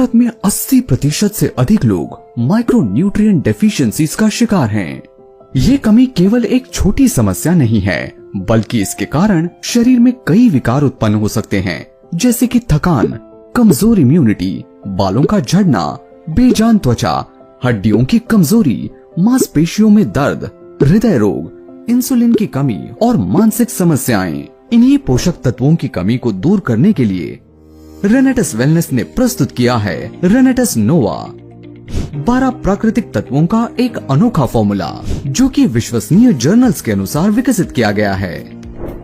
भारत में 80% से अधिक लोग माइक्रोन्यूट्रिएंट डेफिशिएंसीज का शिकार हैं। ये कमी केवल एक छोटी समस्या नहीं है, बल्कि इसके कारण शरीर में कई विकार उत्पन्न हो सकते हैं, जैसे कि थकान, कमजोर इम्यूनिटी, बालों का झड़ना, बेजान त्वचा, हड्डियों की कमजोरी, मांसपेशियों में दर्द, हृदय रोग, इंसुलिन की कमी और मानसिक समस्याएं। इन्हीं पोषक तत्वों की कमी को दूर करने के लिए रेनेटस वेलनेस ने प्रस्तुत किया है रेनेटस नोवा, 12 प्राकृतिक तत्वों का एक अनोखा फॉर्मूला जो कि विश्वसनीय जर्नल्स के अनुसार विकसित किया गया है।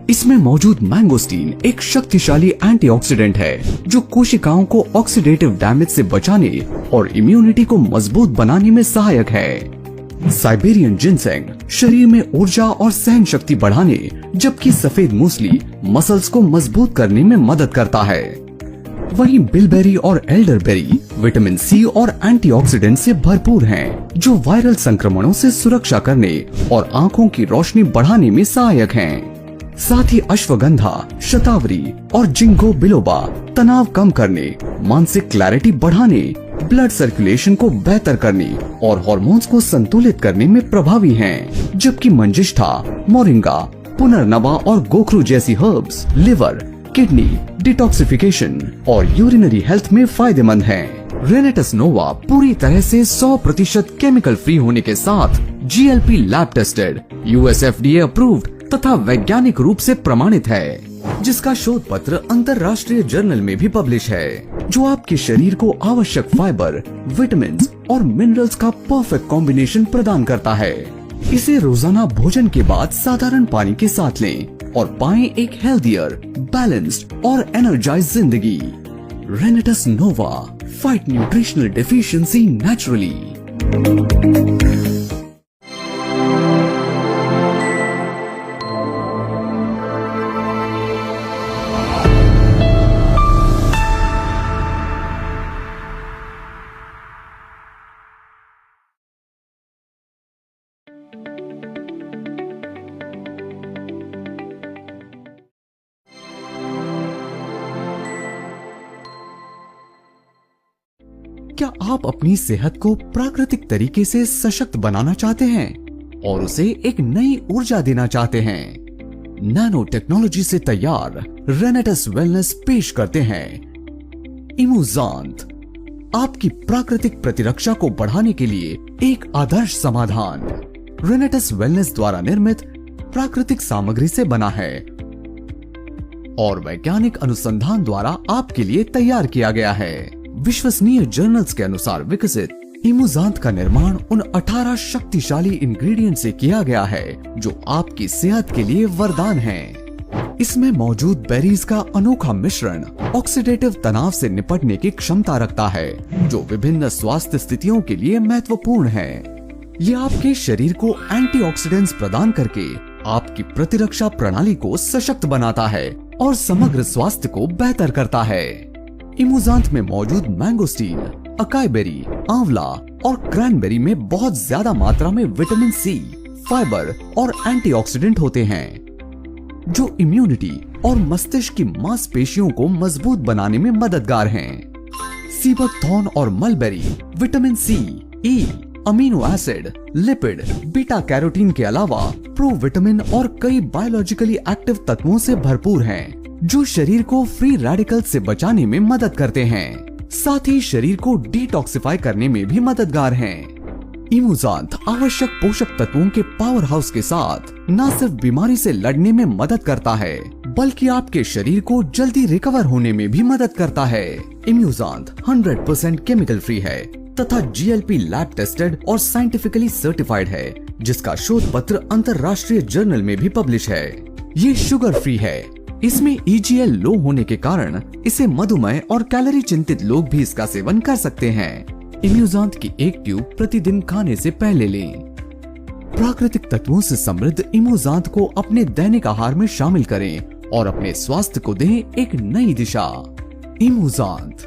इसमें मौजूद मैंगोस्टीन एक शक्तिशाली एंटीऑक्सीडेंट है जो कोशिकाओं को ऑक्सीडेटिव डैमेज से बचाने और इम्यूनिटी को मजबूत बनाने में सहायक है। साइबेरियन जिनसेंग शरीर में ऊर्जा और सहन शक्ति बढ़ाने, जबकि सफेद मूसली मसल्स को मजबूत करने में मदद करता है। वहीं बिलबेरी और एल्डरबेरी विटामिन सी और एंटीऑक्सीडेंट से भरपूर हैं, जो वायरल संक्रमणों से सुरक्षा करने और आंखों की रोशनी बढ़ाने में सहायक हैं। साथ ही अश्वगंधा, शतावरी और जिंको बिलोबा तनाव कम करने, मानसिक क्लैरिटी बढ़ाने, ब्लड सर्कुलेशन को बेहतर करने और हार्मोन्स को संतुलित करने में प्रभावी हैं, जबकि मंजिष्ठा, मोरिंगा, पुनर्नवा और गोखरू जैसी हर्ब्स लिवर, किडनी, डिटॉक्सिफिकेशन और यूरिनरी हेल्थ में फायदेमंद हैं। रेनेटस नोवा पूरी तरह से 100% केमिकल फ्री होने के साथ GLP lab tested, US FDA approved तथा वैज्ञानिक रूप से प्रमाणित है, जिसका शोध पत्र अंतर्राष्ट्रीय जर्नल में भी पब्लिश है, जो आपके शरीर को आवश्यक फाइबर, विटामिन और मिनरल्स का परफेक्ट कॉम्बिनेशन प्रदान करता है। इसे रोजाना भोजन के बाद साधारण पानी के साथ लें और पाएं एक हेल्दियर, बैलेंस्ड और एनर्जाइज जिंदगी। रेनेटस नोवा, फाइट न्यूट्रिशनल डेफिशिएंसी नेचुरली। क्या आप अपनी सेहत को प्राकृतिक तरीके से सशक्त बनाना चाहते हैं और उसे एक नई ऊर्जा देना चाहते हैं? नैनो टेक्नोलॉजी से तैयार रेनेटस वेलनेस पेश करते हैं इमूजांत, आपकी प्राकृतिक प्रतिरक्षा को बढ़ाने के लिए एक आदर्श समाधान। रेनेटस वेलनेस द्वारा निर्मित प्राकृतिक सामग्री से बना है और वैज्ञानिक अनुसंधान द्वारा आपके लिए तैयार किया गया है। विश्वसनीय जर्नल्स के अनुसार विकसित इमूजांत का निर्माण उन 18 शक्तिशाली इंग्रेडिएंट से किया गया है जो आपकी सेहत के लिए वरदान हैं। इसमें मौजूद बेरीज का अनोखा मिश्रण ऑक्सीडेटिव तनाव से निपटने की क्षमता रखता है, जो विभिन्न स्वास्थ्य स्थितियों के लिए महत्वपूर्ण है। ये आपके शरीर को एंटीऑक्सीडेंट्स प्रदान करके आपकी प्रतिरक्षा प्रणाली को सशक्त बनाता है और समग्र स्वास्थ्य को बेहतर करता है। इमूजांत में मौजूद मैंगोस्टीन, अकाई बेरी, आंवला और क्रैनबेरी में बहुत ज्यादा मात्रा में विटामिन सी, फाइबर और एंटीऑक्सीडेंट होते हैं, जो इम्यूनिटी और मस्तिष्क की मांसपेशियों को मजबूत बनाने में मददगार हैं। सीबकथॉर्न और mulberry vitamin C, E, amino acid, lipid, beta carotene के अलावा प्रोविटामिन और कई बायोलॉजिकली एक्टिव तत्वों से भरपूर हैं, जो शरीर को फ्री रेडिकल से बचाने में मदद करते हैं। साथ ही शरीर को डिटॉक्सिफाई करने में भी मददगार हैं। इमूजांत आवश्यक पोषक तत्वों के पावर हाउस के साथ न सिर्फ बीमारी से लड़ने में मदद करता है, बल्कि आपके शरीर को जल्दी रिकवर होने में भी मदद करता है। इमूजांत 100% केमिकल फ्री है तथा GLP लैब टेस्टेड और साइंटिफिकली सर्टिफाइड है, जिसका शोध पत्र अंतर्राष्ट्रीय जर्नल में भी पब्लिश है। ये शुगर फ्री है। इसमें EGL लो होने के कारण इसे मधुमेह और कैलोरी चिंतित लोग भी इसका सेवन कर सकते हैं। इम्यूजांत की एक ट्यूब प्रतिदिन खाने से पहले लें। प्राकृतिक तत्वों से समृद्ध इमूजांत को अपने दैनिक आहार में शामिल करें और अपने स्वास्थ्य को दें एक नई दिशा। इमूजांत,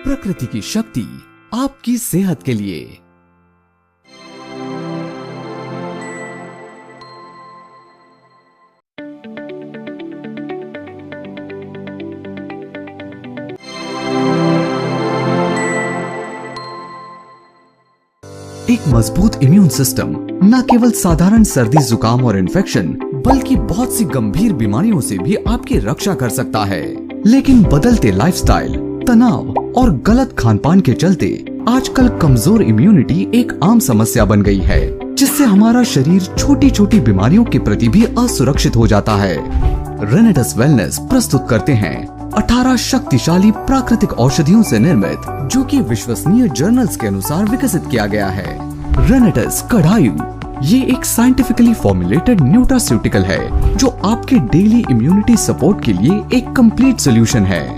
प्रकृति की शक्ति आपकी सेहत के लिए। एक मजबूत इम्यून सिस्टम न केवल साधारण सर्दी, जुकाम और इन्फेक्शन बल्कि बहुत सी गंभीर बीमारियों से भी आपकी रक्षा कर सकता है। लेकिन बदलते लाइफस्टाइल, तनाव और गलत खानपान के चलते आजकल कमजोर इम्यूनिटी एक आम समस्या बन गई है, जिससे हमारा शरीर छोटी छोटी बीमारियों के प्रति भी असुरक्षित हो जाता है। रेनेटस वेलनेस प्रस्तुत करते हैं 18 शक्तिशाली प्राकृतिक औषधियों से निर्मित, जो कि विश्वसनीय जर्नल्स के अनुसार विकसित किया गया है। रेनेटस कढ़ायु ये एक साइंटिफिकली फॉर्मुलेटेड न्यूट्रास्यूटिकल है, जो आपके डेली इम्यूनिटी सपोर्ट के लिए एक कंप्लीट सोल्यूशन है।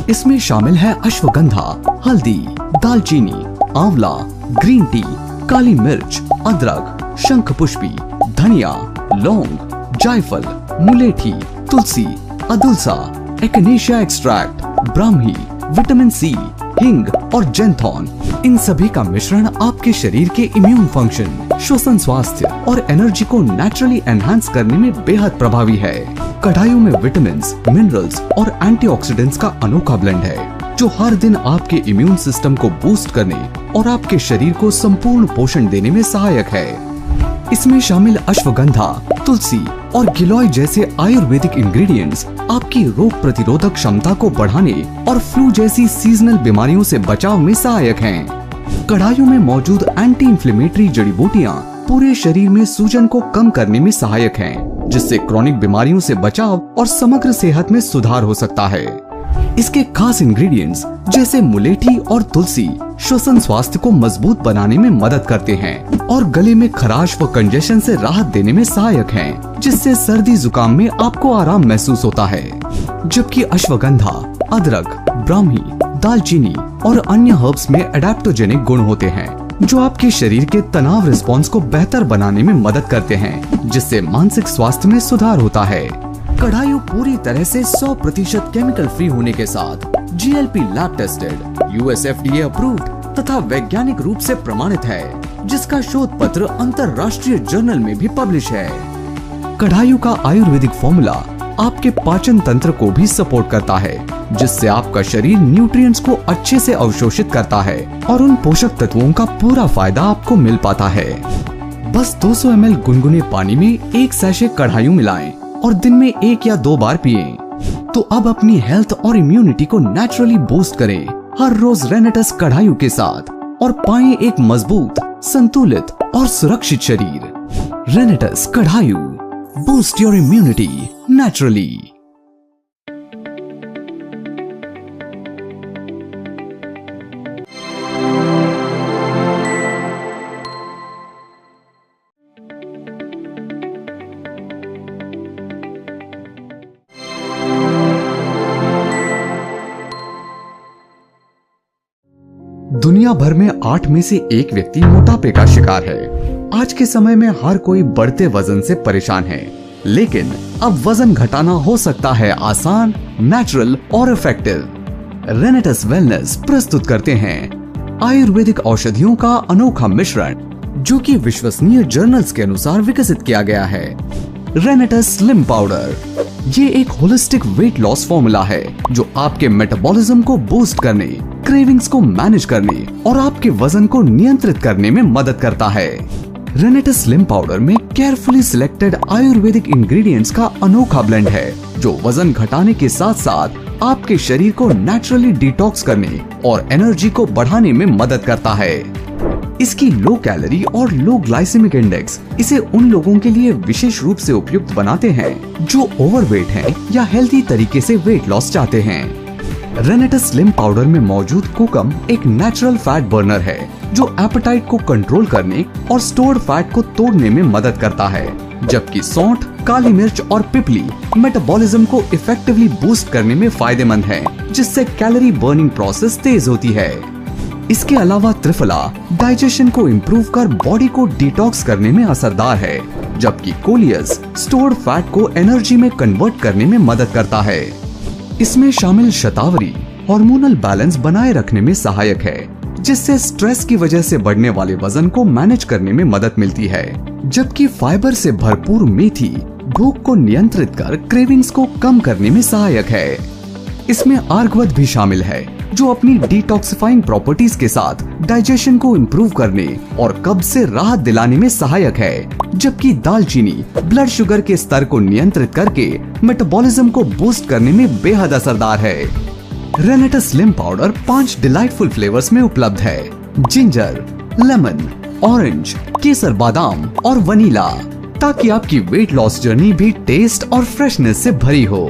इसमें शामिल है अश्वगंधा, हल्दी, दालचीनी, आंवला, ग्रीन टी, काली मिर्च, अदरक, शंखपुष्पी, धनिया, लौंग, जायफल, मुलेठी, तुलसी, अदुलसा, एक्नेशिया एक्सट्रैक्ट, ब्राह्मी, विटामिन सी, हिंग और जेंथॉन। इन सभी का मिश्रण आपके शरीर के इम्यून फंक्शन, श्वसन स्वास्थ्य और एनर्जी को नेचुरली एनहांस करने में बेहद प्रभावी है। कढ़ायु में विटामिन्स, मिनरल्स और एंटीऑक्सीडेंट्स का अनोखा ब्लेंड है, जो हर दिन आपके इम्यून सिस्टम को बूस्ट करने और आपके शरीर को संपूर्ण पोषण देने में सहायक है। इसमें शामिल अश्वगंधा, तुलसी और गिलोय जैसे आयुर्वेदिक इंग्रेडिएंट्स आपकी रोग प्रतिरोधक क्षमता को बढ़ाने और फ्लू जैसी सीजनल बीमारियों से बचाव में सहायक हैं। कढ़ाइयों में मौजूद एंटी इंफ्लेमेटरी जड़ी बूटियां पूरे शरीर में सूजन को कम करने में सहायक हैं, जिससे क्रॉनिक बीमारियों से बचाव और समग्र सेहत में सुधार हो सकता है। इसके खास इंग्रेडिएंट्स जैसे मुलेठी और तुलसी श्वसन स्वास्थ्य को मजबूत बनाने में मदद करते हैं और गले में खराश व कंजेशन से राहत देने में सहायक हैं, जिससे सर्दी जुकाम में आपको आराम महसूस होता है। जबकि अश्वगंधा, अदरक, ब्राह्मी, दालचीनी और अन्य हर्ब्स में एडेप्टोजेनिक गुण होते हैं, जो आपके शरीर के तनाव रिस्पॉन्स को बेहतर बनाने में मदद करते हैं, जिससे मानसिक स्वास्थ्य में सुधार होता है। कढ़ायु पूरी तरह से 100% केमिकल फ्री होने के साथ GLP lab tested, US FDA approved तथा वैज्ञानिक रूप से प्रमाणित है, जिसका शोध पत्र अंतरराष्ट्रीय जर्नल में भी पब्लिश है। कढ़ायु का आयुर्वेदिक फॉर्मूला आपके पाचन तंत्र को भी सपोर्ट करता है, जिससे आपका शरीर न्यूट्रिएंट्स को अच्छे से अवशोषित करता है और उन पोषक तत्वों का पूरा फायदा आपको मिल पाता है। बस 200 ml गुनगुने पानी में एक सैशे कढ़ायु मिलाएं और दिन में 1 या 2 बार पिएं। तो अब अपनी हेल्थ और इम्यूनिटी को नेचुरली बूस्ट करें हर रोज रेनेटस कढ़ायु के साथ और पाएं एक मजबूत, संतुलित और सुरक्षित शरीर। Renatus Kadhayu, boost your immunity naturally. दुनिया भर में 8 में से 1 व्यक्ति मोटापे का शिकार है। आज के समय में हर कोई बढ़ते वजन से परेशान है, लेकिन अब वजन घटाना हो सकता है आसान, नेचुरल और इफेक्टिव। रेनेटस वेलनेस प्रस्तुत करते हैं आयुर्वेदिक औषधियों का अनोखा मिश्रण, जो कि विश्वसनीय जर्नल्स के अनुसार विकसित किया गया है। रेनेटस स्लिम पाउडर ये एक होलिस्टिक वेट लॉस फॉर्मूला है, जो आपके मेटाबॉलिज्म को बूस्ट करने, क्रेविंग्स को मैनेज करने और आपके वजन को नियंत्रित करने में मदद करता है। रेनेटस स्लिम पाउडर में केयरफुली सिलेक्टेड आयुर्वेदिक इंग्रेडिएंट्स का अनोखा ब्लेंड है, जो वजन घटाने के साथ साथ आपके शरीर को नेचुरली डिटॉक्स करने और एनर्जी को बढ़ाने में मदद करता है। इसकी लो कैलोरी और लो ग्लाइसेमिक इंडेक्स इसे उन लोगों के लिए विशेष रूप से उपयुक्त बनाते हैं जो ओवरवेट हैं या हेल्थी तरीके से वेट लॉस चाहते हैं। रेनेटस स्लिम पाउडर में मौजूद कोकम एक नेचुरल फैट बर्नर है, जो एपेटाइट को कंट्रोल करने और स्टोर्ड फैट को तोड़ने में मदद करता है, जबकि सौंठ, काली मिर्च और पिपली मेटाबॉलिज्म को इफेक्टिवली बूस्ट करने में फायदेमंद है, जिससे कैलोरी बर्निंग प्रोसेस तेज होती है। इसके अलावा त्रिफला डाइजेशन को इम्प्रूव कर बॉडी को डिटॉक्स करने में असरदार है, जबकि कोलियस स्टोर्ड फैट को एनर्जी में कन्वर्ट करने में मदद करता है। इसमें शामिल शतावरी हार्मोनल बैलेंस बनाए रखने में सहायक है, जिससे स्ट्रेस की वजह से बढ़ने वाले वजन को मैनेज करने में मदद मिलती है, जबकि फाइबर से भरपूर मेथी भूख को नियंत्रित कर क्रेविंग्स को कम करने में सहायक है। इसमें आर्गवत भी शामिल है, जो अपनी डिटॉक्सिफाइंग प्रॉपर्टीज के साथ डाइजेशन को इम्प्रूव करने और कब्ज से राहत दिलाने में सहायक है, जबकि दालचीनी ब्लड शुगर के स्तर को नियंत्रित करके मेटाबॉलिज्म को बूस्ट करने में बेहद असरदार है। रेनेटस स्लिम पाउडर 5 डिलाइटफुल फ्लेवर्स में उपलब्ध है: जिंजर, लेमन, ऑरेंज, केसर बादाम और वनीला, ताकि आपकी वेट लॉस जर्नी भी टेस्ट और फ्रेशनेस से भरी हो।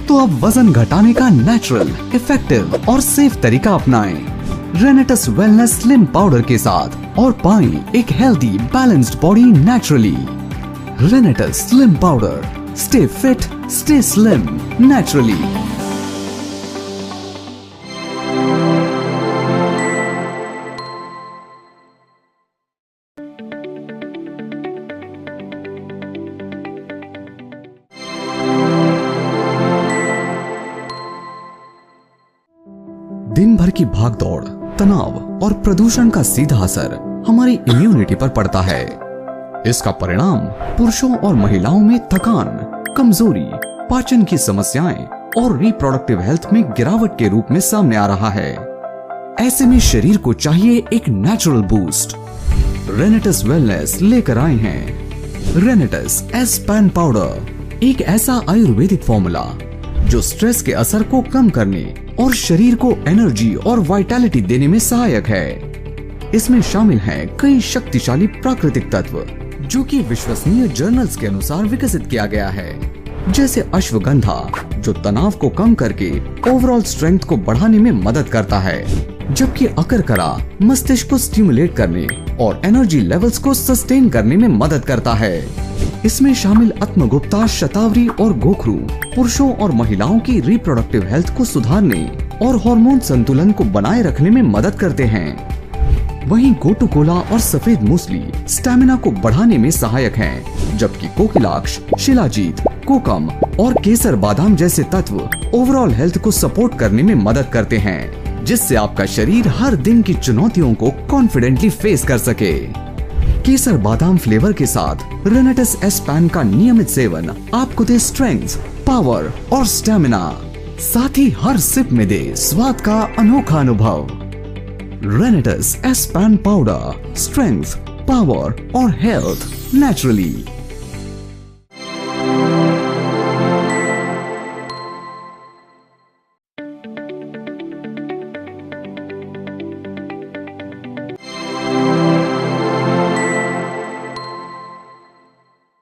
तो अब वजन घटाने का नेचुरल, इफेक्टिव और सेफ तरीका अपनाएं रेनेटस वेलनेस स्लिम पाउडर के साथ और पाएं एक healthy balanced body naturally. रेनेटस slim powder, stay fit, stay slim naturally. दिन भर की भागदौड़, तनाव और प्रदूषण का सीधा असर हमारी इम्यूनिटी पर पड़ता है। इसका परिणाम पुरुषों और महिलाओं में थकान, कमजोरी, पाचन की समस्याएं और रिप्रोडक्टिव हेल्थ में गिरावट के रूप में सामने आ रहा है। ऐसे में शरीर को चाहिए एक नेचुरल बूस्ट। रेनेटस वेलनेस लेकर आए हैं रेनेटस एस्पैन पाउडर, एक ऐसा आयुर्वेदिक फॉर्मूला जो स्ट्रेस के असर को कम करने और शरीर को एनर्जी और वाइटैलिटी देने में सहायक है। इसमें शामिल हैं कई शक्तिशाली प्राकृतिक तत्व जो कि विश्वसनीय जर्नल्स के अनुसार विकसित किया गया है, जैसे अश्वगंधा जो तनाव को कम करके ओवरऑल स्ट्रेंथ को बढ़ाने में मदद करता है, जबकि अकरकरा मस्तिष्क को स्टिमुलेट करने और एनर्जी लेवल्स को सस्टेन करने में मदद करता है। इसमें शामिल आत्मगुप्ता, शतावरी और गोखरू पुरुषों और महिलाओं की रिप्रोडक्टिव हेल्थ को सुधारने और हार्मोन संतुलन को बनाए रखने में मदद करते हैं। वहीं गोटुकोला और सफेद मूसली स्टैमिना को बढ़ाने में सहायक हैं, जबकि कोकिलाक्ष, शिलाजीत, कोकम और केसर बादाम जैसे तत्व ओवरऑल हेल्थ को सपोर्ट करने में मदद करते हैं, जिससे आपका शरीर हर दिन की चुनौतियों को कॉन्फिडेंटली फेस कर सके। केसर बादाम फ्लेवर के साथ रेनेटस एस्पैन का नियमित सेवन आपको दे स्ट्रेंथ, पावर और स्टैमिना, साथ ही हर सिप में दे स्वाद का अनोखा अनुभव। रेनेटस एस्पैन पाउडर, स्ट्रेंथ, पावर और हेल्थ नेचुरली।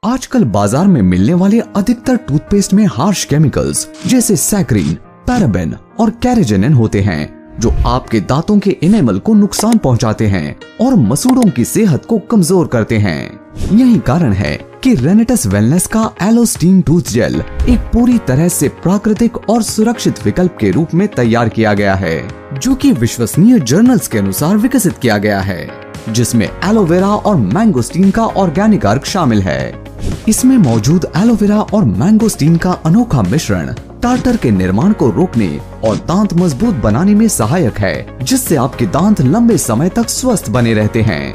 आजकल बाजार में मिलने वाले अधिकतर टूथपेस्ट में हार्श केमिकल्स जैसे सैकरीन, पैराबेन और कैरेजेनिन होते हैं, जो आपके दांतों के इनेमल को नुकसान पहुंचाते हैं और मसूड़ों की सेहत को कमजोर करते हैं। यही कारण है कि रेनेटस वेलनेस का एलोस्टीन टूथ जेल एक पूरी तरह से प्राकृतिक और सुरक्षित विकल्प के रूप में तैयार किया गया है, जो कि विश्वसनीय जर्नल्स के अनुसार विकसित किया गया है, जिसमें एलोवेरा और मैंगोस्टीन का ऑर्गेनिक अर्क शामिल है। इसमें मौजूद एलोवेरा और मैंगोस्टीन का अनोखा मिश्रण टार्टर के निर्माण को रोकने और दांत मजबूत बनाने में सहायक है, जिससे आपके दांत लंबे समय तक स्वस्थ बने रहते हैं।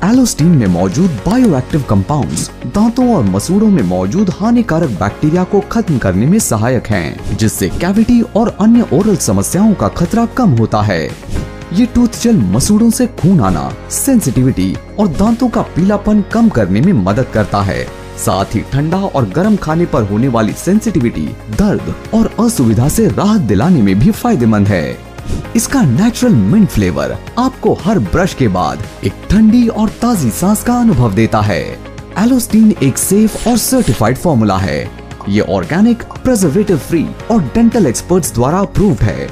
एलोस्टीन में मौजूद बायोएक्टिव कंपाउंड्स दांतों और मसूड़ों में मौजूद हानिकारक बैक्टीरिया को खत्म करने में सहायक हैं, जिससे कैविटी और अन्य ओरल समस्याओं का खतरा कम होता है। ये टूथ जेल मसूड़ों से खून आना, सेंसिटिविटी और दांतों का पीलापन कम करने में मदद करता है। साथ ही ठंडा और गर्म खाने पर होने वाली सेंसिटिविटी, दर्द और असुविधा से राहत दिलाने में भी फायदेमंद है। इसका नेचुरल मिंट फ्लेवर आपको हर ब्रश के बाद एक ठंडी और ताजी सांस का अनुभव देता है। एलोस्टीन एक सेफ और सर्टिफाइड फॉर्मूला है। ये ऑर्गेनिक, प्रिजर्वेटिव फ्री और डेंटल एक्सपर्ट्स द्वारा अप्रूव्ड है।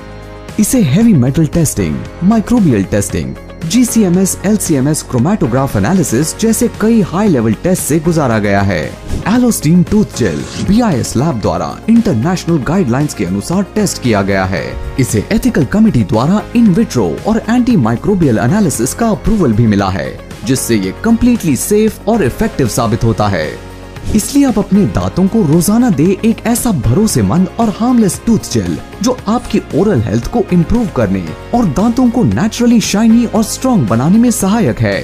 इसे heavy metal testing, microbial testing, GCMS, LCMS, chromatograph analysis जैसे कई हाई लेवल टेस्ट से गुजारा गया है। एलोस्टीन टूथ जेल BIS लैब द्वारा इंटरनेशनल गाइडलाइंस के अनुसार टेस्ट किया गया है। इसे एथिकल कमिटी द्वारा इन विट्रो और एंटी माइक्रोबियल एनालिसिस का अप्रूवल भी मिला है, जिससे ये कम्प्लीटली सेफ और इफेक्टिव साबित होता है। इसलिए आप अपने दांतों को रोजाना दे एक ऐसा भरोसेमंद और हार्मलेस टूथ जेल जो आपकी ओरल हेल्थ को इम्प्रूव करने और दांतों को नेचुरली शाइनी और स्ट्रॉन्ग बनाने में सहायक है।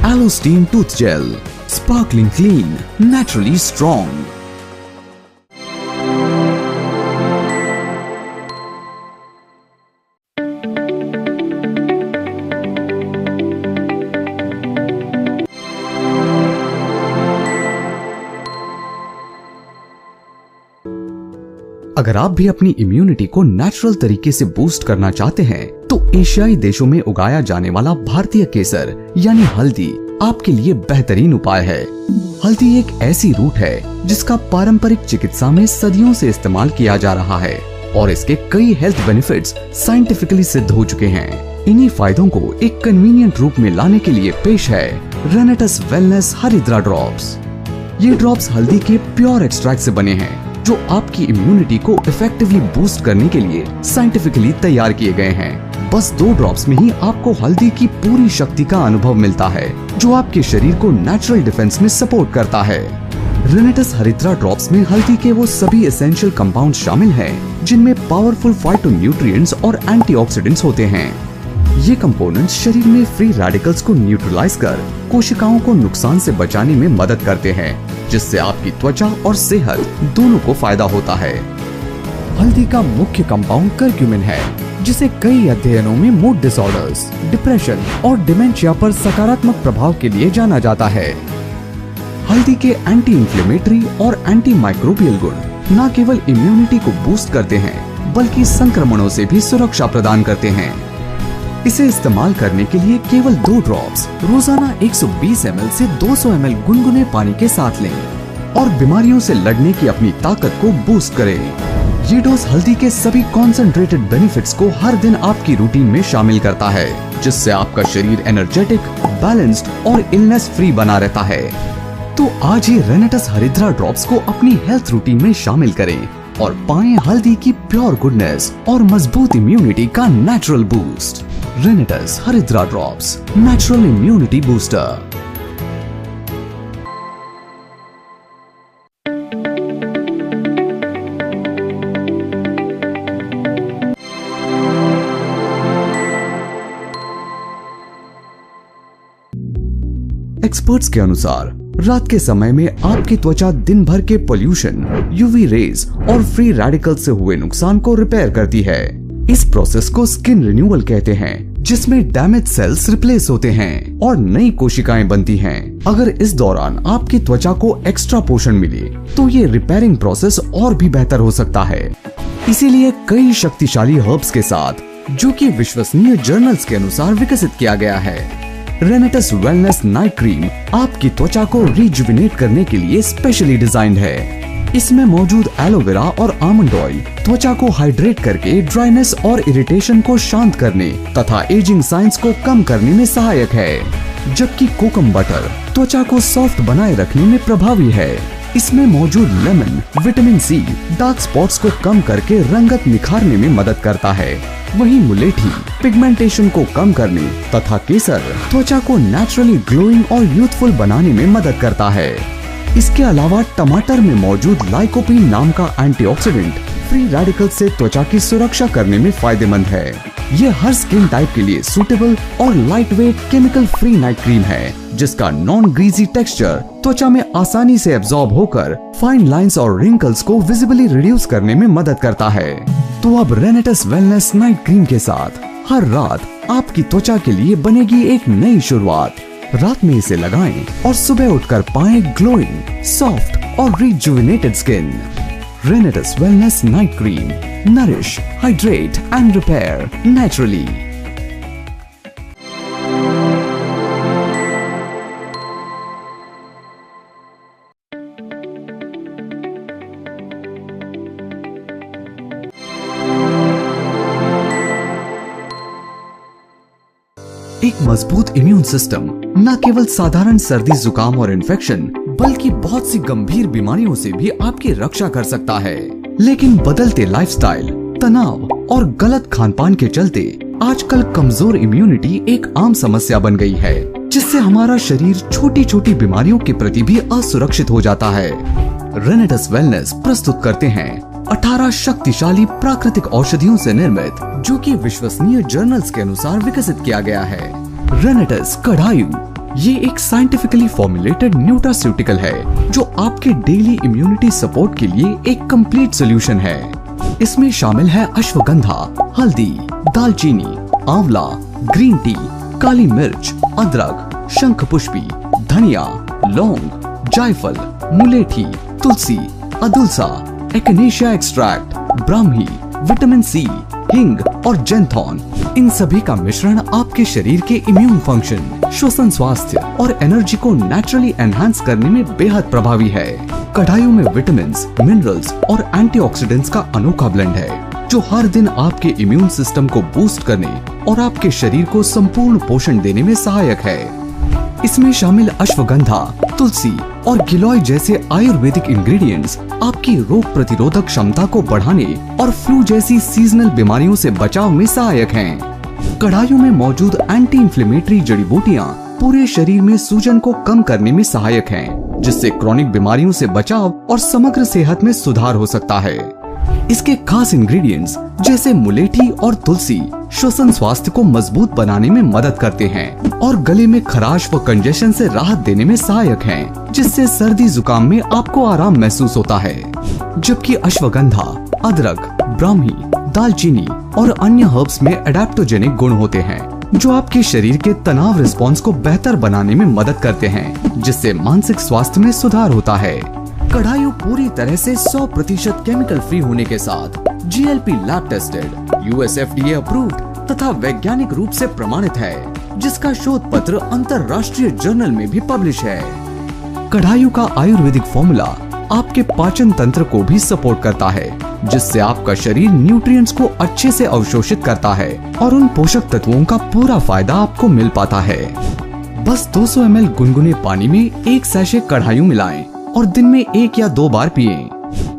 एलोस्टीन tooth gel, sparkling clean, naturally strong. अगर आप भी अपनी इम्यूनिटी को नेचुरल तरीके से बूस्ट करना चाहते हैं तो एशियाई देशों में उगाया जाने वाला भारतीय केसर यानी हल्दी आपके लिए बेहतरीन उपाय है। हल्दी एक ऐसी रूट है जिसका पारंपरिक चिकित्सा में सदियों से इस्तेमाल किया जा रहा है और इसके कई हेल्थ बेनिफिट्स साइंटिफिकली सिद्ध हो चुके हैं। इन्हीं फायदों को एक कन्वीनियंट रूप में लाने के लिए पेश है रेनेटस वेलनेस हरिद्रा ड्रॉप्स। ये ड्रॉप्स हल्दी के प्योर एक्सट्रैक्ट से बने हैं जो आपकी इम्यूनिटी को इफेक्टिवली बूस्ट करने के लिए साइंटिफिकली तैयार किए गए हैं। बस 2 ड्रॉप्स में ही आपको हल्दी की पूरी शक्ति का अनुभव मिलता है जो आपके शरीर को नेचुरल डिफेंस में सपोर्ट करता है। रेनेटस हरिद्रा ड्रॉप्स में हल्दी के वो सभी एसेंशियल कंपाउंड शामिल हैं जिनमें पावरफुल फाइटोन्यूट्रिएंट्स और एंटीऑक्सीडेंट्स होते हैं। ये कंपोनेंट्स शरीर में फ्री रेडिकल्स को न्यूट्रलाइज कर कोशिकाओं को नुकसान से बचाने में मदद करते हैं, जिससे आपकी त्वचा और सेहत दोनों को फायदा होता है। हल्दी का मुख्य कंपाउंड करक्यूमिन है, जिसे कई अध्ययनों में मूड डिसऑर्डर्स, डिप्रेशन और डिमेंशिया पर सकारात्मक प्रभाव के लिए जाना जाता है। हल्दी के एंटी इंफ्लेमेटरी और एंटी माइक्रोबियल गुण न केवल इम्यूनिटी को बूस्ट करते हैं बल्कि संक्रमणों से भी सुरक्षा प्रदान करते हैं। इसे इस्तेमाल करने के लिए केवल 2 ड्रॉप्स रोजाना 120 ml से 200 ml गुनगुने पानी के साथ लें और बीमारियों से लड़ने की अपनी ताकत को बूस्ट करें। ये डोज हल्दी के सभी कॉन्सेंट्रेटेड बेनिफिट्स को हर दिन आपकी रूटीन में शामिल करता है, जिससे आपका शरीर एनर्जेटिक, बैलेंस्ड और इलनेस फ्री बना रहता है। तो आज ही रेनेटस हरिद्रा ड्रॉप्स को अपनी हेल्थ रूटीन में शामिल करें और पाएं हल्दी की प्योर गुडनेस और मजबूत इम्यूनिटी का नेचुरल बूस्ट। रेनेटस हरिद्रा drops, natural immunity booster. Experts के अनुसार रात के समय में आपकी त्वचा दिन भर के पोल्यूशन, यूवी रेज और फ्री रेडिकल से हुए नुकसान को रिपेयर करती है। इस प्रोसेस को स्किन रिन्यूअल कहते हैं, जिसमें डैमेज सेल्स रिप्लेस होते हैं और नई कोशिकाएं बनती हैं। अगर इस दौरान आपकी त्वचा को एक्स्ट्रा पोषण मिले तो ये रिपेयरिंग प्रोसेस और भी बेहतर हो सकता है। इसीलिए कई शक्तिशाली हर्ब्स के साथ, जो कि विश्वसनीय जर्नल्स के अनुसार विकसित किया गया है, रेनेटस वेलनेस नाइट क्रीम आपकी त्वचा को रिजुविनेट करने के लिए स्पेशली डिजाइंड है। इसमें मौजूद एलोवेरा और आमंड ऑयल त्वचा को हाइड्रेट करके ड्राइनेस और इरिटेशन को शांत करने तथा एजिंग साइंस को कम करने में सहायक है, जबकि कोकम बटर त्वचा को सॉफ्ट बनाए रखने में प्रभावी है। इसमें मौजूद lemon vitamin C dark spots को कम करके रंगत निखारने में मदद करता है। वहीं मुलेठी पिगमेंटेशन को कम करने तथा केसर त्वचा को नेचुरली ग्लोइंग और यूथफुल बनाने में मदद करता है। इसके अलावा टमाटर में मौजूद लाइकोपीन नाम का एंटीऑक्सीडेंट फ्री रेडिकल से त्वचा की सुरक्षा करने में फायदेमंद है। ये हर स्किन टाइप के लिए सूटेबल और light weight chemical free night cream है, जिसका नॉन ग्रीजी टेक्सचर त्वचा में आसानी से एब्जॉर्ब होकर फाइन लाइंस और रिंकल्स को विजिबली रिड्यूस करने में मदद करता है। तो अब रेनेटस वेलनेस नाइट क्रीम के साथ हर रात आपकी त्वचा के लिए बनेगी एक नई शुरुआत। रात में इसे लगाएं और सुबह उठकर पाएं ग्लोइंग, सॉफ्ट और rejuvenated skin. रेनेटस wellness night cream, nourish, hydrate and repair naturally. एक मजबूत इम्यून सिस्टम न केवल साधारण सर्दी, जुकाम और इन्फेक्शन बल्कि बहुत सी गंभीर बीमारियों से भी आपकी रक्षा कर सकता है। लेकिन बदलते लाइफस्टाइल, तनाव और गलत खानपान के चलते आजकल कमजोर इम्यूनिटी एक आम समस्या बन गई है, जिससे हमारा शरीर छोटी छोटी बीमारियों के प्रति भी असुरक्षित हो जाता है। रेनेटस वेलनेस प्रस्तुत करते हैं 18 शक्तिशाली प्राकृतिक औषधियों से निर्मित, जो कि विश्वसनीय जर्नल्स के अनुसार विकसित किया गया है, रेनेटस कढ़ायु। ये एक साइंटिफिकली फॉर्मुलेटेड न्यूट्रास्यूटिकल है जो आपके डेली इम्यूनिटी सपोर्ट के लिए एक कंप्लीट सोल्यूशन है। इसमें शामिल है अश्वगंधा, हल्दी, दालचीनी, आंवला, ग्रीन टी, काली मिर्च, अदरक, शंखपुष्पी, धनिया, लौंग, जायफल, मुलेठी, तुलसी, अदुलसा, एकिनेशिया एक्सट्रैक्ट, ब्राह्मी, विटामिन सी, हिंग और जेंथॉन, इन सभी का मिश्रण आपके शरीर के इम्यून फंक्शन, श्वसन स्वास्थ्य और एनर्जी को नेचुरली एनहांस करने में बेहद प्रभावी है। कढ़ाइयों में विटामिन्स, मिनरल्स और एंटीऑक्सीडेंट्स का अनोखा ब्लेंड है जो हर दिन आपके इम्यून सिस्टम को बूस्ट करने और आपके शरीर को संपूर्ण पोषण देने में सहायक है। इसमें शामिल अश्वगंधा, तुलसी और गिलोय जैसे आयुर्वेदिक इंग्रेडिएंट्स आपकी रोग प्रतिरोधक क्षमता को बढ़ाने और फ्लू जैसी सीजनल बीमारियों से बचाव में सहायक हैं। कढ़ाइयों में मौजूद एंटी इंफ्लेमेटरी जड़ी बूटियां पूरे शरीर में सूजन को कम करने में सहायक हैं, जिससे क्रॉनिक बीमारियों से बचाव और समग्र सेहत में सुधार हो सकता है। इसके खास इंग्रेडिएंट्स जैसे मुलेठी और तुलसी श्वसन स्वास्थ्य को मजबूत बनाने में मदद करते हैं और गले में खराश व कंजेशन से राहत देने में सहायक हैं, जिससे सर्दी जुकाम में आपको आराम महसूस होता है। जबकि अश्वगंधा, अदरक, ब्राह्मी, दालचीनी और अन्य हर्ब्स में एडेप्टोजेनिक गुण होते हैं जो आपके शरीर के तनाव रिस्पॉन्स को बेहतर बनाने में मदद करते हैं, जिससे मानसिक स्वास्थ्य में सुधार होता है। कढ़ाइयों पूरी तरह से 100% केमिकल फ्री होने के साथ GLP lab tested, US FDA approved तथा वैज्ञानिक रूप से प्रमाणित है, जिसका शोध पत्र अंतरराष्ट्रीय जर्नल में भी पब्लिश है। कढ़ाइयों का आयुर्वेदिक फॉर्मूला आपके पाचन तंत्र को भी सपोर्ट करता है, जिससे आपका शरीर न्यूट्रिएंट्स को अच्छे से अवशोषित करता है और उन पोषक तत्वों का पूरा फायदा आपको मिल पाता है। बस 200 ml गुनगुने पानी में 1 सैशे कढ़ाइयों मिलाएं और दिन में 1 या 2 बार पिएं।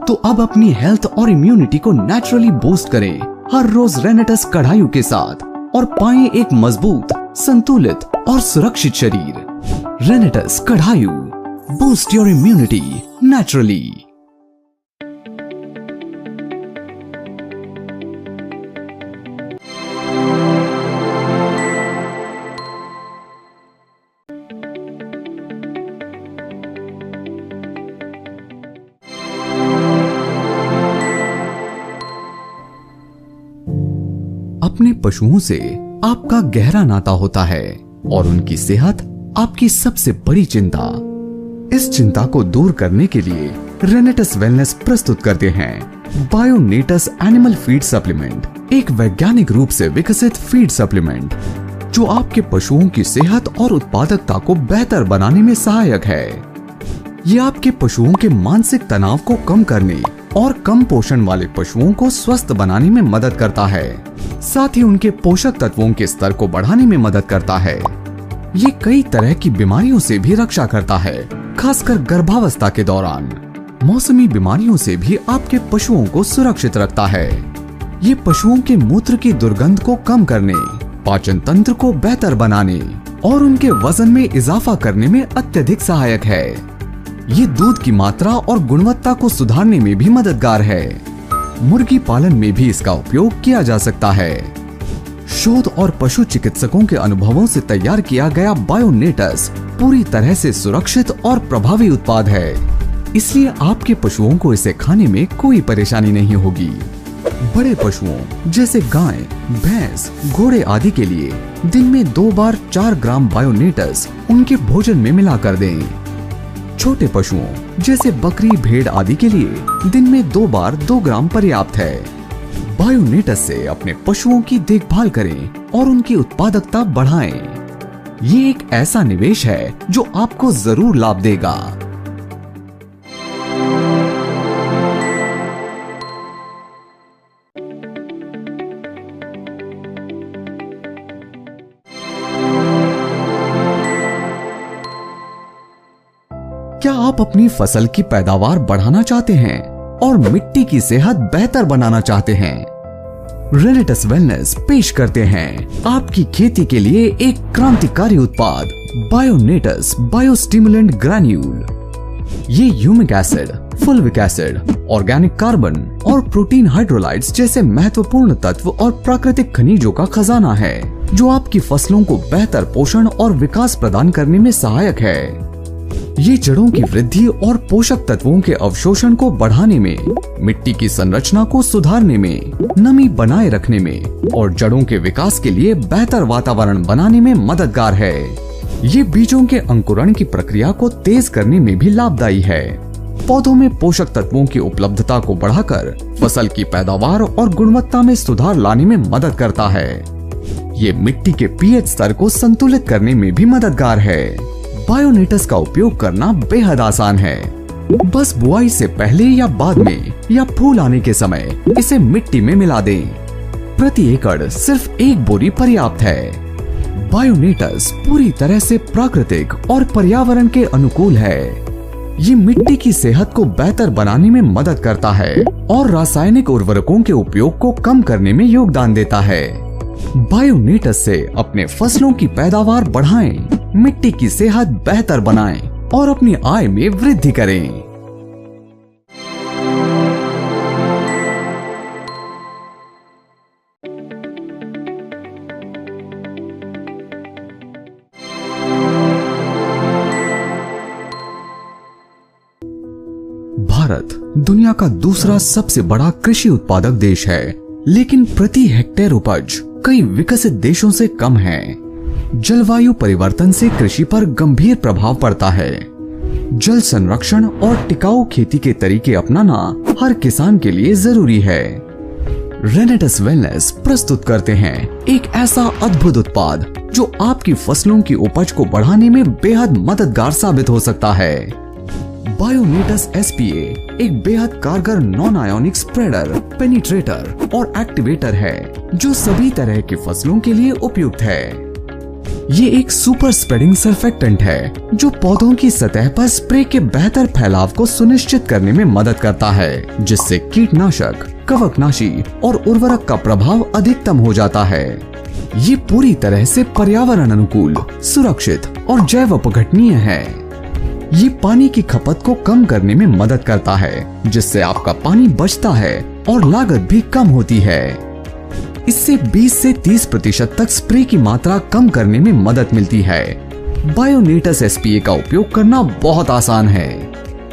तो अब अपनी हेल्थ और इम्यूनिटी को नेचुरली बूस्ट करें हर रोज रेनेटस कढ़ाइयों के साथ और पाएं एक मजबूत, संतुलित और सुरक्षित शरीर। रेनेटस कढ़ाइयों, बूस्ट योर इम्यूनिटी नेचुरली। अपने पशुओं से आपका गहरा नाता होता है और उनकी सेहत आपकी सबसे बड़ी चिंता। इस चिंता को दूर करने के लिए रेनेटस वेलनेस प्रस्तुत करते हैं बायोनेटस एनिमल फीड सप्लीमेंट, एक वैज्ञानिक रूप से विकसित फीड सप्लीमेंट जो आपके पशुओं की सेहत और उत्पादकता को बेहतर बनाने में सहायक है। ये आपके पशुओं के मानसिक तनाव को कम करने और कम पोषण वाले पशुओं को स्वस्थ बनाने में मदद करता है, साथ ही उनके पोषक तत्वों के स्तर को बढ़ाने में मदद करता है। ये कई तरह की बीमारियों से भी रक्षा करता है, खासकर गर्भावस्था के दौरान। मौसमी बीमारियों से भी आपके पशुओं को सुरक्षित रखता है। ये पशुओं के मूत्र की दुर्गंध को कम करने, पाचन तंत्र को बेहतर बनाने और उनके वजन में इजाफा करने में अत्यधिक सहायक है। ये दूध की मात्रा और गुणवत्ता को सुधारने में भी मददगार है। मुर्गी पालन में भी इसका उपयोग किया जा सकता है। शोध और पशु चिकित्सकों के अनुभवों से तैयार किया गया बायोनेटस पूरी तरह से सुरक्षित और प्रभावी उत्पाद है, इसलिए आपके पशुओं को इसे खाने में कोई परेशानी नहीं होगी। बड़े पशुओं जैसे गाय, भैंस, घोड़े आदि के लिए दिन में 2 बार 4 ग्राम बायोनेटस उनके भोजन में मिलाकर दें। छोटे पशुओं जैसे बकरी, भेड़ आदि के लिए दिन में 2 बार 2 ग्राम पर्याप्त है। बायोनेटस से अपने पशुओं की देखभाल करें और उनकी उत्पादकता बढ़ाएं। ये एक ऐसा निवेश है जो आपको जरूर लाभ देगा। क्या आप अपनी फसल की पैदावार बढ़ाना चाहते हैं और मिट्टी की सेहत बेहतर बनाना चाहते हैं? रेनेटस वेलनेस पेश करते हैं आपकी खेती के लिए एक क्रांतिकारी उत्पाद बायोनेटस बायोस्टिमुलेंट ग्रैन्यूल। ये humic acid, fulvic acid, organic carbon और प्रोटीन हाइड्रोलाइट्स जैसे महत्वपूर्ण तत्व और प्राकृतिक खनिजों का खजाना है जो आपकी फसलों को बेहतर पोषण और विकास प्रदान करने में सहायक है। ये जड़ों की वृद्धि और पोषक तत्वों के अवशोषण को बढ़ाने में, मिट्टी की संरचना को सुधारने में, नमी बनाए रखने में और जड़ों के विकास के लिए बेहतर वातावरण बनाने में मददगार है। ये बीजों के अंकुरण की प्रक्रिया को तेज करने में भी लाभदायी है पौधों में पोषक तत्वों की उपलब्धता को बढ़ाकर फसल की पैदावार और गुणवत्ता में सुधार लाने में मदद करता है। ये मिट्टी के पीएच स्तर को संतुलित करने में भी मददगार है। बायोनेटस का उपयोग करना बेहद आसान है। बस बुआई से पहले या बाद में या फूल आने के समय इसे मिट्टी में मिला दें। प्रति एकड़ सिर्फ 1 बोरी पर्याप्त है। बायोनेटस पूरी तरह से प्राकृतिक और पर्यावरण के अनुकूल है। ये मिट्टी की सेहत को बेहतर बनाने में मदद करता है और रासायनिक उर्वरकों के उपयोग को कम करने में योगदान देता है। बायोनेटस से अपने फसलों की पैदावार बढ़ाएं, मिट्टी की सेहत बेहतर बनाएं और अपनी आय में वृद्धि करें। भारत दुनिया का दूसरा सबसे बड़ा कृषि उत्पादक देश है, लेकिन प्रति हेक्टेयर उपज कई विकसित देशों से कम है। जलवायु परिवर्तन से कृषि पर गंभीर प्रभाव पड़ता है। जल संरक्षण और टिकाऊ खेती के तरीके अपनाना हर किसान के लिए जरूरी है। रेनेटस वेलनेस प्रस्तुत करते हैं एक ऐसा अद्भुत उत्पाद जो आपकी फसलों की उपज को बढ़ाने में बेहद मददगार साबित हो सकता है। बायोनेटस एसपीए एक बेहद कारगर नॉन आयोनिक स्प्रेडर, पेनिट्रेटर और एक्टिवेटर है जो सभी तरह की फसलों के लिए उपयुक्त है। ये एक सुपर स्प्रेडिंग सर्फेक्टेंट है जो पौधों की सतह पर स्प्रे के बेहतर फैलाव को सुनिश्चित करने में मदद करता है, जिससे कीटनाशक, कवकनाशी और उर्वरक का प्रभाव अधिकतम हो जाता है। ये पूरी तरह से पर्यावरण अनुकूल, सुरक्षित और जैव अपघटनीय है। ये पानी की खपत को कम करने में मदद करता है, जिससे आपका पानी बचता है और लागत भी कम होती है। इससे 20 से 30% तक स्प्रे की मात्रा कम करने में मदद मिलती है। बायोनेटस एसपीए का उपयोग करना बहुत आसान है।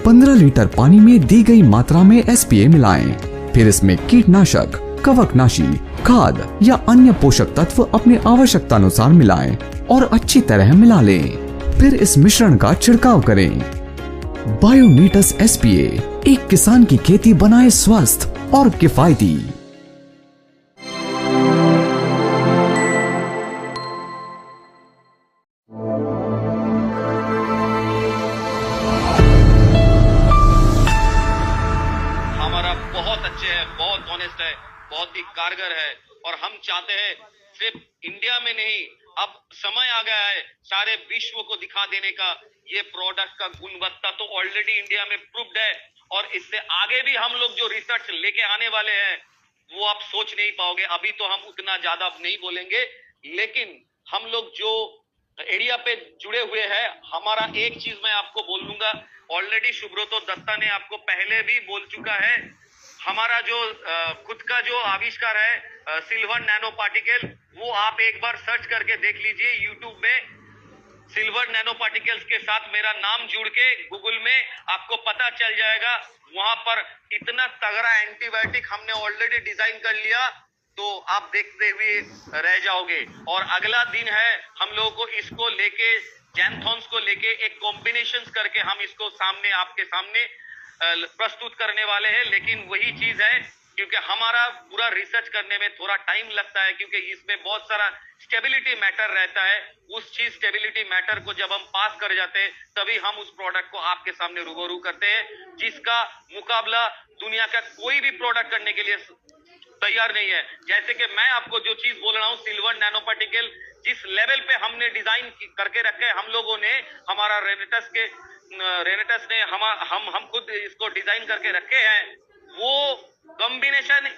15 लीटर पानी में दी गई मात्रा में एसपीए मिलाएं, फिर इसमें कीटनाशक, कवकनाशी, खाद या अन्य पोषक तत्व अपनी आवश्यकता अनुसार मिलाएं और अच्छी तरह मिला लें। फिर इस मिश्रण का छिड़काव करें। बायोनेटस एसपीए एक किसान की खेती बनाए स्वस्थ और किफायती। बहुत ऑनेस्ट है, बहुत ही कारगर है और हम चाहते हैं सिर्फ इंडिया में नहीं, अब समय आ गया है सारे विश्व को दिखा देने का। ये प्रोडक्ट का गुणवत्ता तो ऑलरेडी इंडिया में प्रूव्ड है और इससे आगे भी हम लोग जो रिसर्च लेके आने वाले हैं वो आप सोच नहीं पाओगे। अभी तो हम उतना ज्यादा नहीं बोलेंगे, लेकिन हम लोग जो एरिया पे जुड़े हुए हैं, हमारा एक चीज मैं आपको बोल दूंगा, ऑलरेडी सुब्रतो दत्ता ने आपको पहले भी बोल चुका है, हमारा जो खुद का जो आविष्कार है सिल्वर नैनो पार्टिकल, वो आप एक बार सर्च करके देख लीजिए यूट्यूब में। सिल्वर नैनो पार्टिकल्स के साथ मेरा नाम जुड़ के गूगल में आपको पता चल जाएगा। वहां पर इतना तगड़ा एंटीबायोटिक हमने ऑलरेडी डिजाइन कर लिया, तो आप देखते हुए रह जाओगे। और अगला दिन है हम लोगों को इसको लेके जैंथॉन्स को लेके एक कॉम्बिनेशन करके हम इसको सामने आपके सामने प्रस्तुत करने वाले हैं। लेकिन वही चीज है, क्योंकि हमारा पूरा रिसर्च करने में थोड़ा टाइम लगता है, क्योंकि इसमें बहुत सारा स्टेबिलिटी मैटर रहता है। उस चीज स्टेबिलिटी मैटर को जब हम पास कर जाते हैं तभी हम उस प्रोडक्ट को आपके सामने रूबरू करते हैं, जिसका मुकाबला दुनिया का कोई भी प्रोडक्ट करने के लिए तैयार नहीं है। जैसे कि मैं आपको जो चीज बोल रहा हूँ, सिल्वर नैनो पार्टिकल जिस लेवल पे हमने डिजाइन करके रखे हैं, हम लोगों ने, हमारा रेनेटस ने हम खुद इसको डिजाइन करके रखे हैं, वो कॉम्बिनेशन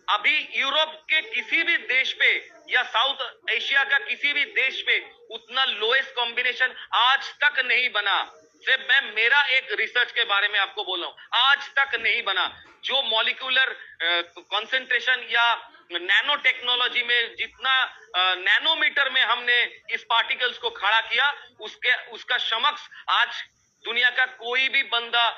अभी यूरोप के किसी भी देश पे या साउथ एशिया का किसी भी देश पे उतना लोएस्ट कॉम्बिनेशन आज तक नहीं बना। सिर्फ मैं मेरा एक रिसर्च के बारे में आपको बोल रहा हूं, आज तक नहीं बना। जो मॉलिक्यूलर कंसंट्रेशन या नैनो टेक्नोलॉजी में जितना नैनोमीटर में हमने इस पार्टिकल्स को खड़ा किया, उसका समक्ष आज दुनिया का कोई भी बंदा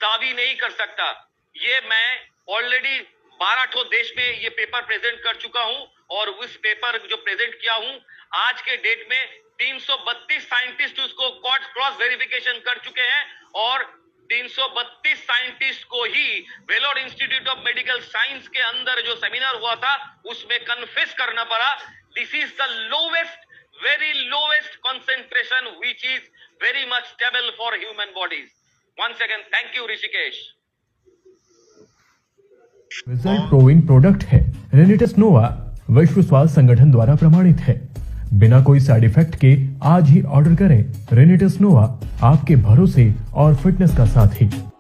दावी नहीं कर सकता। ये मैं ऑलरेडी 12 देश में ये पेपर प्रेजेंट कर चुका हूं और उस पेपर जो प्रेजेंट किया हूं, आज के डेट में 332 साइंटिस्ट उसको क्रॉस वेरिफिकेशन कर चुके हैं और 332 साइंटिस्ट को ही Vellore institute of medical science के अंदर जो सेमिनार हुआ था उसमें कन्फेस करना पड़ा। This is the lowest, very lowest concentration which is very much stable for human bodies. Once again, thank you Rishikesh. Result proving product है। रेनिटस नोवा विश्व स्वास्थ्य संगठन द्वारा प्रमाणित है। बिना कोई साइड इफेक्ट के आज ही ऑर्डर करें। रेनिटस नोवा आपके भरोसे और फिटनेस का साथी।